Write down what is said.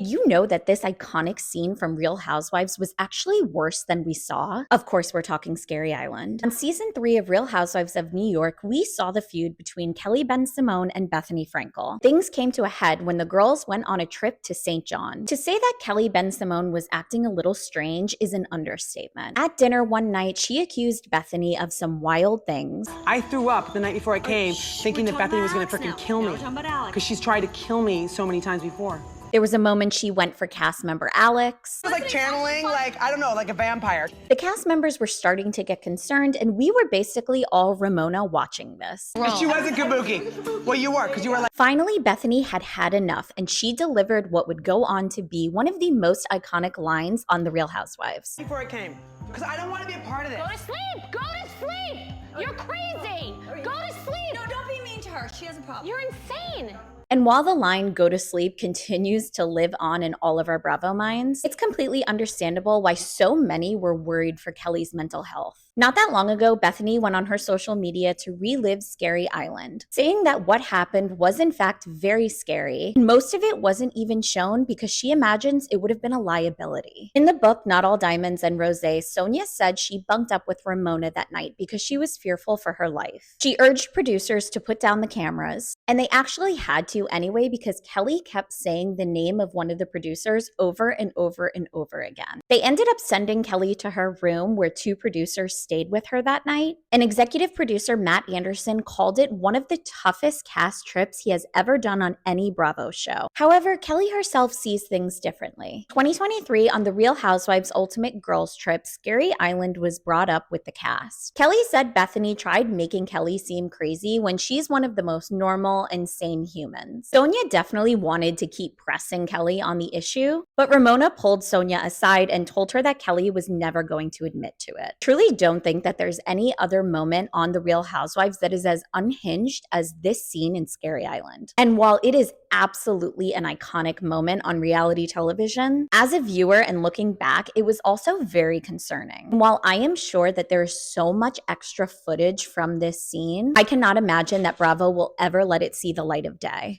You know that this iconic scene from Real Housewives was actually worse than we saw? Of course, we're talking Scary Island. On season 3 of Real Housewives of New York, we saw the feud between Kelly Ben-Simone and Bethany Frankel. Things came to a head when the girls went on a trip to St. John. To say that Kelly Ben-Simone was acting a little strange is an understatement. At dinner one night, she accused Bethany of some wild things. I threw up the night before I came, thinking that Bethany was gonna freaking kill me. Because she's tried to kill me so many times before. There was a moment she went for cast member Alex. It was like channeling, I don't know, like a vampire. The cast members were starting to get concerned, and we were basically all Ramona watching this. She wasn't kabuki. Well, you were, because you were like... Finally, Bethany had had enough, and she delivered what would go on to be one of the most iconic lines on The Real Housewives. Before I came, because I don't want to be a part of this. Go to sleep! Go to sleep! You're crazy! Go to sleep! No, don't be mean to her. She has a problem. You're insane! And while the line "go to sleep" continues to live on in all of our Bravo minds, it's completely understandable why so many were worried for Kelly's mental health. Not that long ago, Bethany went on her social media to relive Scary Island, saying that what happened was in fact very scary, and most of it wasn't even shown because she imagines it would have been a liability. In the book Not All Diamonds and Rosé, Sonia said she bunked up with Ramona that night because she was fearful for her life. She urged producers to put down the cameras, and they actually had to anyway because Kelly kept saying the name of one of the producers over and over and over again. They ended up sending Kelly to her room where 2 producers stayed with her that night. And executive producer Matt Anderson called it one of the toughest cast trips he has ever done on any Bravo show. However, Kelly herself sees things differently. 2023, on the Real Housewives Ultimate Girls Trip, Scary Island was brought up with the cast. Kelly said Bethany tried making Kelly seem crazy when she's one of the most normal and sane humans. Sonia definitely wanted to keep pressing Kelly on the issue, but Ramona pulled Sonia aside and told her that Kelly was never going to admit to it. Truly don't think that there's any other moment on The Real Housewives that is as unhinged as this scene in Scary Island. And while it is absolutely an iconic moment on reality television, as a viewer and looking back, it was also very concerning. While I am sure that there is so much extra footage from this scene, I cannot imagine that Bravo will ever let it see the light of day.